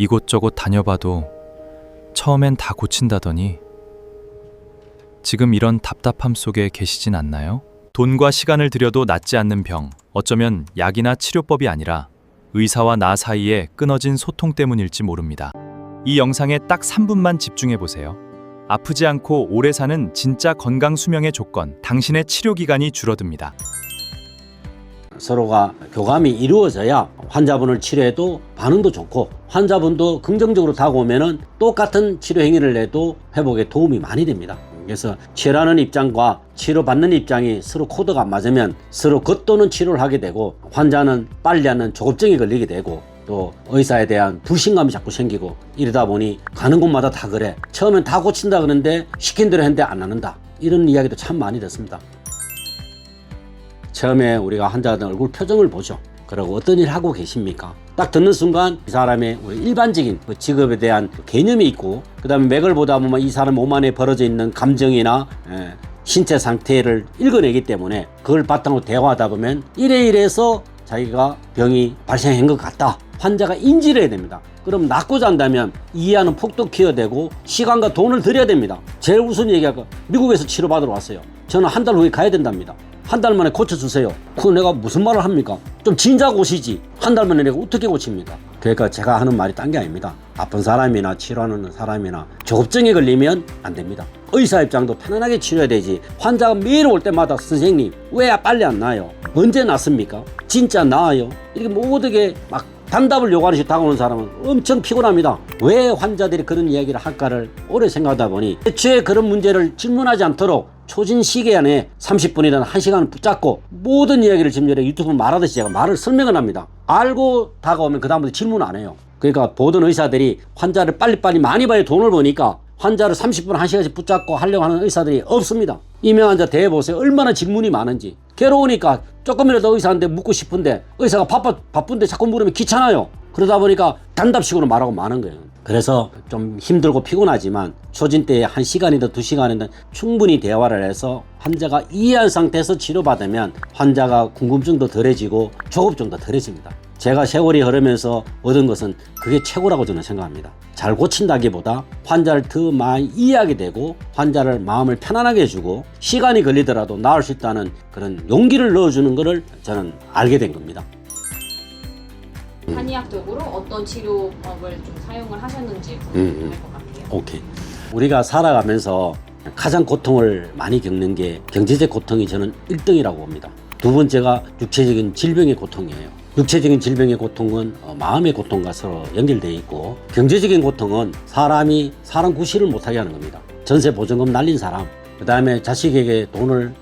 이곳저곳 다녀봐도 처음엔 다 고친다더니 지금 이런 답답함 속에 계시진 않나요? 돈과 시간을 들여도 낫지 않는 병, 어쩌면 약이나 치료법이 아니라 의사와 나 사이에 끊어진 소통 때문일지 모릅니다. 이 영상에 딱 3분만 집중해 보세요. 아프지 않고 오래 사는 진짜 건강 수명의 조건, 당신의 치료 기간이 줄어듭니다. 서로가 교감이 이루어져야 환자분을 치료해도 반응도 좋고 환자분도 긍정적으로 다가오면은 똑같은 치료 행위를 내도 회복에 도움이 많이 됩니다. 그래서 치료하는 입장과 치료받는 입장이 서로 코드가 안 맞으면 서로 겉도는 치료를 하게 되고 환자는 빨리 하는 조급증이 걸리게 되고 또 의사에 대한 불신감이 자꾸 생기고 이러다 보니 가는 곳마다 다 그래. 처음엔 다 고친다 그러는데 시킨 대로 했는데 안 하는다. 이런 이야기도 참 많이 듣습니다. 처음에 우리가 환자들 얼굴 표정을 보죠. 그리고 어떤 일 하고 계십니까? 딱 듣는 순간 이 사람의 우리 일반적인 그 직업에 대한 개념이 있고 그 다음에 맥을 보다 보면 이 사람 몸 안에 벌어져 있는 감정이나 신체 상태를 읽어내기 때문에 그걸 바탕으로 대화하다 보면 이래서 자기가 병이 발생한 것 같다. 환자가 인지를 해야 됩니다. 그럼 낫고자 한다면 이해하는 폭도 키워야 되고 시간과 돈을 들여야 됩니다. 제일 우선 얘기할까? 미국에서 치료받으러 왔어요. 저는 한 달 후에 가야 된답니다. 한 달 만에 고쳐주세요. 그럼 내가 무슨 말을 합니까? 좀 진작 오시지. 한 달 만에 내가 어떻게 고칩니까? 그러니까 제가 하는 말이 딴 게 아닙니다. 아픈 사람이나 치료하는 사람이나 조급증에 걸리면 안 됩니다. 의사 입장도 편안하게 치료해야 되지. 환자가 매일 올 때마다 선생님 왜 빨리 안 나아요? 언제 낫습니까? 진짜 나아요? 이렇게 모두게 막 단답을 요구하는 식으로 다가오는 사람은 엄청 피곤합니다. 왜 환자들이 그런 이야기를 할까를 오래 생각하다 보니 애초에 그런 문제를 질문하지 않도록 초진 시계 안에 30분이든 1시간을 붙잡고 모든 이야기를 지금 전에 유튜브 말하듯이 제가 말을 설명을 합니다. 알고 다가오면 그 다음부터 질문 안 해요. 그러니까 모든 의사들이 환자를 빨리빨리 많이 봐야 돈을 버니까 환자를 30분 1시간씩 붙잡고 하려고 하는 의사들이 없습니다. 이명 환자 대해보세요. 얼마나 질문이 많은지. 괴로우니까 조금이라도 의사한테 묻고 싶은데 의사가 바쁜데 자꾸 물으면 귀찮아요. 그러다 보니까 단답식으로 말하고 마는 거예요. 그래서 좀 힘들고 피곤하지만 초진 때에 1시간이든 2시간이든 충분히 대화를 해서 환자가 이해한 상태에서 치료받으면 환자가 궁금증도 덜해지고 조급증도 덜해집니다. 제가 세월이 흐르면서 얻은 것은 그게 최고라고 저는 생각합니다. 잘 고친다기보다 환자를 더 많이 이해하게 되고 환자를 마음을 편안하게 해주고 시간이 걸리더라도 나을 수 있다는 그런 용기를 넣어주는 것을 저는 알게 된 겁니다. 한의학적으로 어떤 치료법을 좀 사용을 하셨는지 궁금할 것 같아요. 오케이. 우리가 살아가면서 가장 고통을 많이 겪는 게 경제적 고통이 저는 1등이라고 봅니다. 두 번째가 육체적인 질병의 고통이에요. 육체적인 질병의 고통은 마음의 고통과 서로 연결되어 있고 경제적인 고통은 사람이 사람 구실을 못하게 하는 겁니다. 전세 보증금 날린 사람, 그 다음에 자식에게 돈을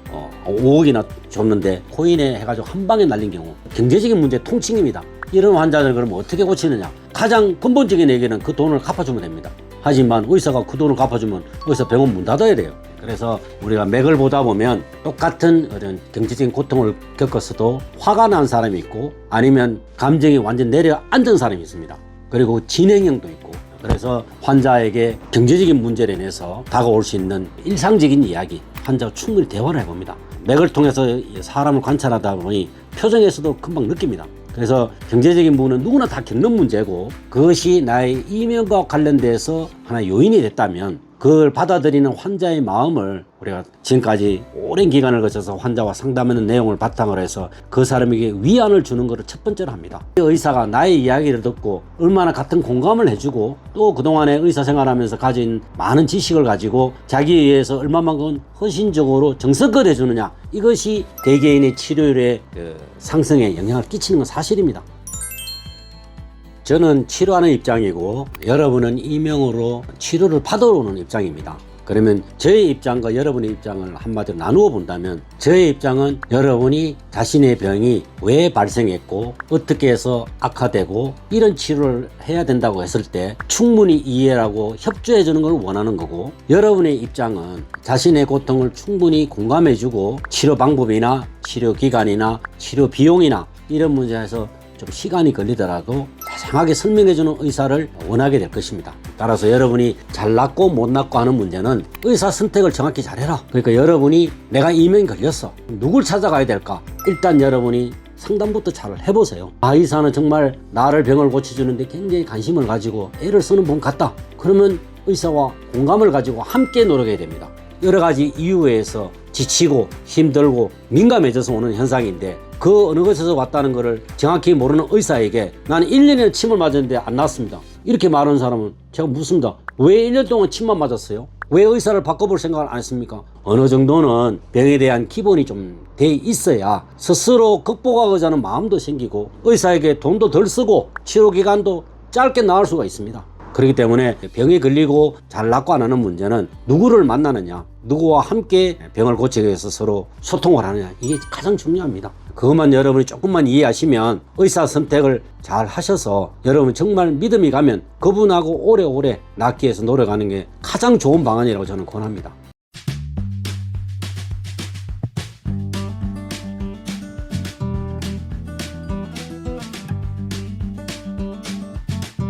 5억이나 줬는데 코인에 해가지고 한 방에 날린 경우 경제적인 문제 통칭입니다. 이런 환자들 그러면 어떻게 고치느냐? 가장 근본적인 얘기는 그 돈을 갚아주면 됩니다. 하지만 의사가 그 돈을 갚아주면 의사 병원 문 닫아야 돼요. 그래서 우리가 맥을 보다 보면 똑같은 그런 경제적인 고통을 겪었어도 화가 난 사람이 있고 아니면 감정이 완전 내려앉은 사람이 있습니다. 그리고 진행형도 있고 그래서 환자에게 경제적인 문제를 인해서 다가올 수 있는 일상적인 이야기 환자와 충분히 대화를 해봅니다. 맥을 통해서 사람을 관찰하다 보니 표정에서도 금방 느낍니다. 그래서 경제적인 부분은 누구나 다 겪는 문제고 그것이 나의 이명과 관련돼서 하나의 요인이 됐다면 그걸 받아들이는 환자의 마음을 우리가 지금까지 오랜 기간을 거쳐서 환자와 상담하는 내용을 바탕으로 해서 그 사람에게 위안을 주는 것을 첫 번째로 합니다. 의사가 나의 이야기를 듣고 얼마나 같은 공감을 해주고 또 그동안에 의사 생활하면서 가진 많은 지식을 가지고 자기에 의해서 얼마만큼 헌신적으로 정성껏 해주느냐 이것이 개개인의 치료율의 상승에 영향을 끼치는 건 사실입니다. 저는 치료하는 입장이고 여러분은 이명으로 치료를 받으러 오는 입장입니다. 그러면 저의 입장과 여러분의 입장을 한마디로 나누어 본다면 저의 입장은 여러분이 자신의 병이 왜 발생했고 어떻게 해서 악화되고 이런 치료를 해야 된다고 했을 때 충분히 이해하고 협조해 주는 걸 원하는 거고 여러분의 입장은 자신의 고통을 충분히 공감해 주고 치료 방법이나 치료 기간이나 치료 비용이나 이런 문제에서 좀 시간이 걸리더라도 자세하게 설명해주는 의사를 원하게 될 것입니다. 따라서 여러분이 잘 낫고 못 낫고 하는 문제는 의사 선택을 정확히 잘해라. 그러니까 여러분이 내가 이명이 걸렸어. 누굴 찾아가야 될까? 일단 여러분이 상담부터 잘 해보세요. 아, 의사는 정말 나를 병을 고쳐주는데 굉장히 관심을 가지고 애를 쓰는 분 같다. 그러면 의사와 공감을 가지고 함께 노력해야 됩니다. 여러 가지 이유에서 지치고 힘들고 민감해져서 오는 현상인데 그 어느 곳에서 왔다는 것을 정확히 모르는 의사에게 나는 1년에 침을 맞았는데 안 났습니다. 이렇게 말하는 사람은 제가 묻습니다. 왜 1년 동안 침만 맞았어요? 왜 의사를 바꿔볼 생각을 안 했습니까? 어느 정도는 병에 대한 기본이 좀 돼 있어야 스스로 극복하고자 하는 마음도 생기고 의사에게 돈도 덜 쓰고 치료기간도 짧게 나을 수가 있습니다. 그렇기 때문에 병에 걸리고 잘 낫고 안 하는 문제는 누구를 만나느냐, 누구와 함께 병을 고치기 위해서 서로 소통을 하느냐, 이게 가장 중요합니다. 그것만 여러분이 조금만 이해하시면 의사 선택을 잘 하셔서 여러분 정말 믿음이 가면 그분하고 오래오래 낫기 위해서 노력하는 게 가장 좋은 방안이라고 저는 권합니다.